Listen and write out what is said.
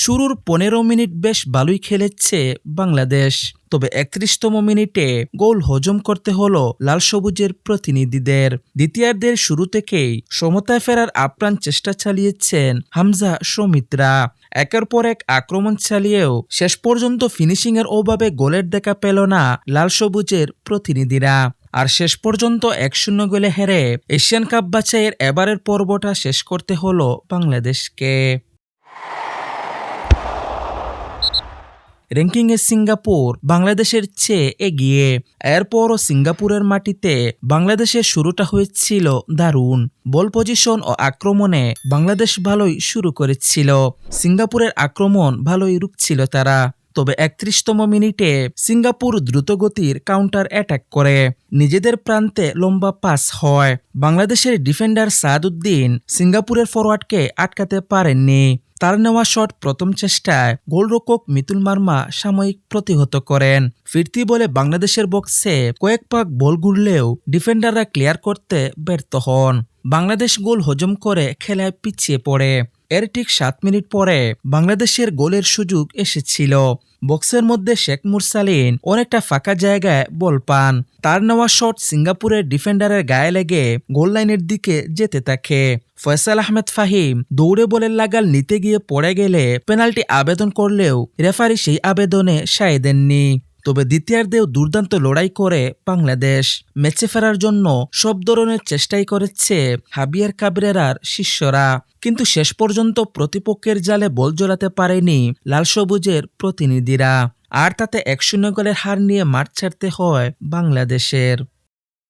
শুরুর ১৫ মিনিট বেশ ভালোই খেলেছে বাংলাদেশ, তবে ৩১তম মিনিটে গোল হজম করতে হলো লাল সবুজের প্রতিনিধিদের। দ্বিতীয়ার্ধের শুরু থেকেই সমতায় ফেরার আপ্রাণ চেষ্টা চালিয়েছেন হামজা সৌমিত্রা। একের পর এক আক্রমণ চালিয়েও শেষ পর্যন্ত ফিনিশিংয়ের অভাবে গোলের দেখা পেল না লাল সবুজের প্রতিনিধিরা। আর শেষ পর্যন্ত ১-০ গোলে হেরে এশিয়ান কাপ বাছাইয়ের এবারের পর্বটা শেষ করতে হলো বাংলাদেশকে। র্যাঙ্কিংয়ে সিঙ্গাপুর বাংলাদেশের চেয়ে এগিয়ে। এরপরও সিঙ্গাপুরের মাটিতে বাংলাদেশের শুরুটা হয়েছিল দারুণ। বল পজিশন ও আক্রমণে বাংলাদেশ ভালোই শুরু করেছিল, সিঙ্গাপুরের আক্রমণ ভালোই রুখছিল তারা। তবে ৩১তম মিনিটে সিঙ্গাপুর দ্রুতগতির কাউন্টার অ্যাটাক করে নিজেদের প্রান্তে লম্বা পাস হয়। বাংলাদেশের ডিফেন্ডার সাদউদ্দিন সিঙ্গাপুরের ফরোয়ার্ডকে আটকাতে পারেননি। তার নেওয়া শট প্রথম চেষ্টায় গোলরক্ষক মিতুল মার্মা সাময়িক প্রতিহত করেন। ফিরতি বলে বাংলাদেশের বক্সে কয়েক পাক বল ঘুরলেও ডিফেন্ডাররা ক্লিয়ার করতে ব্যর্থ হন। বাংলাদেশ গোল হজম করে খেলায় পিছিয়ে পড়ে। এর ঠিক ৭ মিনিট পরে বাংলাদেশের গোলের সুযোগ এসেছিল। বক্সের মধ্যে শেখ মুরসালিন অনেকটা ফাঁকা জায়গায় বল পান। তার নেওয়া শট সিঙ্গাপুরের ডিফেন্ডারের গায়ে লেগে গোল লাইনের দিকে যেতে থাকে। ফয়সাল আহমেদ ফাহিম দৌড়ে বলের লাগাল নিতে গিয়ে পড়ে গেলে পেনাল্টি আবেদন করলেও রেফারি সেই আবেদনে সায় দেননি। তবে দ্বিতীয়ার্ধেও দুর্দান্ত লড়াই করে বাংলাদেশ। ম্যাচে ফেরার জন্য সব ধরনের চেষ্টাই করেছে হাবিয়ার কাবরেরার শিষ্যরা, কিন্তু শেষ পর্যন্ত প্রতিপক্ষের জালে বল জড়াতে পারেনি লাল সবুজের প্রতিনিধিরা। আর তাতে ১-০ গোলের হার নিয়ে মাঠ ছাড়তে হয় বাংলাদেশের।